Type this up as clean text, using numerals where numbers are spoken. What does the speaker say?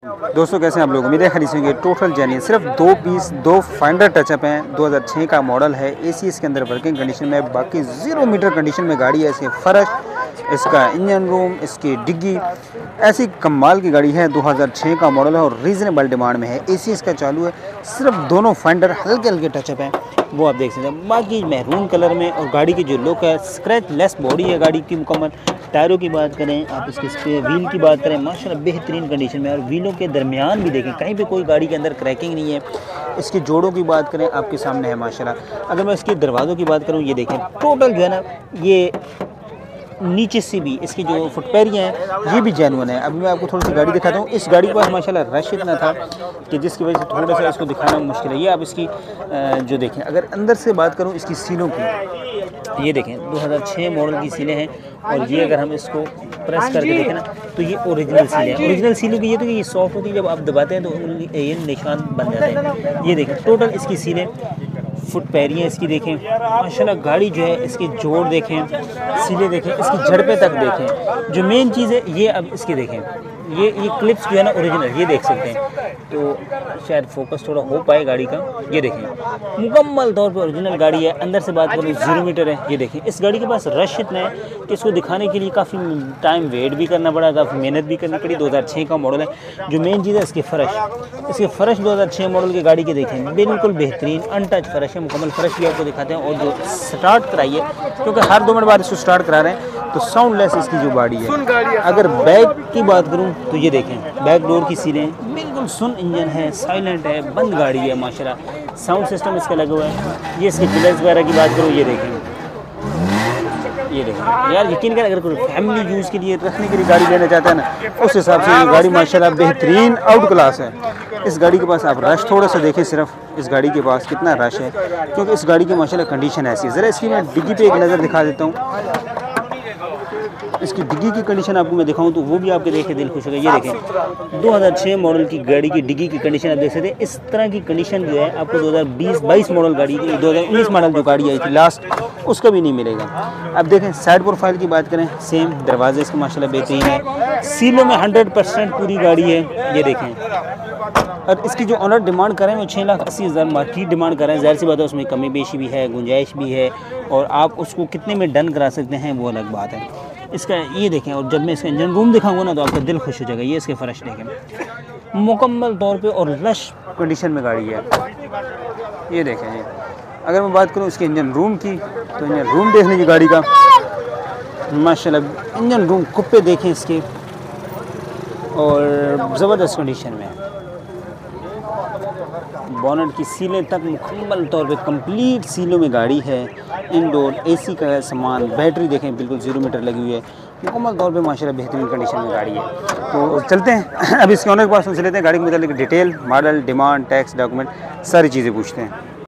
दोस्तों कैसे हैं आप लोग। उम्मीद है खरीद होंगे। टोटल जानिए सिर्फ 2 पीस 2 फाइंडर टचअप हैं। 2006 का मॉडल है। एसी इसके अंदर वर्किंग कंडीशन में, बाकी 0 मीटर कंडीशन में गाड़ी है। इसके फर्श, इसका इंजन रूम, इसकी डिग्गी, ऐसी कमाल की गाड़ी है। 2006 का मॉडल है और रीज़नेबल डिमांड में है। एसी इसका चालू है। सिर्फ दोनों फाइंडर हल्के हल्के टचअप हैं, वो आप देख सकते हैं। बाकी महरून कलर में और गाड़ी की जो लुक है, स्क्रैच लेस बॉडी है गाड़ी की मुकम्मल। टायरों की बात करें आप, इसके व्हील की बात करें, माशाल्लाह बेहतरीन कंडीशन में। और व्हीलों के दरमियान भी देखें, कहीं पे कोई गाड़ी के अंदर क्रैकिंग नहीं है। इसके जोड़ों की बात करें आपके सामने है माशाल्लाह। अगर मैं इसके दरवाज़ों की बात करूं, ये देखें टोटल जो है ना, ये नीचे से भी इसकी जो फुटपैरियाँ हैं ये भी जेन्युइन है। अभी मैं आपको थोड़ी सी गाड़ी दिखाता हूँ। इस गाड़ी के पास माशाल्लाह रश इतना था कि जिसकी वजह से थोड़ा सा इसको दिखाना मुश्किल है। ये आप इसकी जो देखें, अगर अंदर से बात करूँ इसकी सीलों की, ये देखें 2006 मॉडल की सीलें हैं। और ये अगर हम इसको प्रेस करके देखें ना, तो ये ओरिजिनल सीलें हैं। ओरिजिनल सीलों की ये तो ये सॉफ्ट होती है, जब आप दबाते हैं तो ये निशान बन जाते हैं। ये देखें टोटल इसकी सीलें, फुट पैरियाँ इसकी देखें माशाल्लाह। गाड़ी जो है इसके जोड़ देखें, सीले देखें, इसकी झड़पें तक देखें। जो मेन चीज़ है ये अब इसकी देखें, ये क्लिप्स जो है ना ओरिजिनल, ये देख सकते हैं। तो शायद फोकस थोड़ा हो पाए गाड़ी का। ये देखें मुकम्मल तौर पे ओरिजिनल गाड़ी है। अंदर से बात करूँ 0 मीटर है। ये देखें इस गाड़ी के पास रश इतना है कि इसको दिखाने के लिए काफ़ी टाइम वेट भी करना पड़ा, काफ़ी मेहनत भी करनी पड़ी। 2006 का मॉडल है। जो मेन चीज़ है इसके फ़र्श 2006 मॉडल की गाड़ी के देखें बिल्कुल बेहतरीन अनटच फ़र्श है। मुकम्मल फ़र्श भी आपको दिखाते हैं। और जो स्टार्ट कराइए, क्योंकि हर 2 मिनट बाद इसको स्टार्ट करा रहे हैं, तो साउंडलेस इसकी जो गाड़ी है। अगर बैक की बात करूं तो ये देखें बैक डोर की सीलें बिल्कुल सुन इंजन है, साइलेंट है, बंद गाड़ी है माशाल्लाह। साउंड सिस्टम इसका लगा हुआ है। ये इसके पिलर्स वगैरह की बात करूं, ये देखें यार यकीन कर, अगर कोई फैमिली यूज़ के लिए रखने के लिए गाड़ी लेना चाहता है ना, उस हिसाब से ये गाड़ी माशाल्लाह बेहतरीन आउट क्लास है। इस गाड़ी के पास आप रश थोड़ा सा देखें, सिर्फ इस गाड़ी के पास कितना रश है, क्योंकि इस गाड़ी की माशाल्लाह कंडीशन ऐसी है। ज़रा इसकी मैं डिग्गी पे एक नज़र दिखा देता हूँ। इसकी डिग्गी की कंडीशन आपको मैं दिखाऊं तो वो भी आपके देख के दिल खुश होगा। ये देखें 2006 मॉडल की गाड़ी की डिग्गी की कंडीशन आप देख सकते हैं। इस तरह की कंडीशन जो है आपको 2020-22 मॉडल गाड़ी की, 2019 मॉडल जो गाड़ी आई थी लास्ट, उसका भी नहीं मिलेगा। अब देखें साइड प्रोफाइल की बात करें, सेम दरवाजे इसके माशाल्लाह बेहतरीन है। सीलों में 100% पूरी गाड़ी है। ये देखें, और इसकी जो ऑनर डिमांड करें वो 6,80,000 मार्केट डिमांड करें। ज़ाहिर सी बात है उसमें कमी बेशी भी है, गुंजाइश भी है, और आप उसको कितने में डन करा सकते हैं वो अलग बात है। इसका ये देखें, और जब मैं इसका इंजन रूम दिखाऊंगा ना तो आपका दिल खुश हो जाएगा। ये इसके फ़र्श देखें मुकम्मल तौर पे और लश कंडीशन में गाड़ी है। ये देखें, ये अगर मैं बात करूं इसके इंजन रूम की, तो इंजन रूम देख लीजिए गाड़ी का माशाल्लाह। इंजन रूम कुप्पे देखें इसके, और ज़बरदस्त कंडीशन में। बोनट की सीलें तक मुकम्मल तौर पे कंप्लीट सीलों में गाड़ी है। इंडोर एसी का सामान, बैटरी देखें बिल्कुल 0 मीटर लगी हुई है। मुकम्मल तौर पे माशाल्लाह बेहतरीन कंडीशन में गाड़ी है। तो चलते हैं अब इसके ऑनर के पास सुन लेते हैं, गाड़ी के मतलब detail, model, demand, tax, document, सारी चीज़ें पूछते हैं।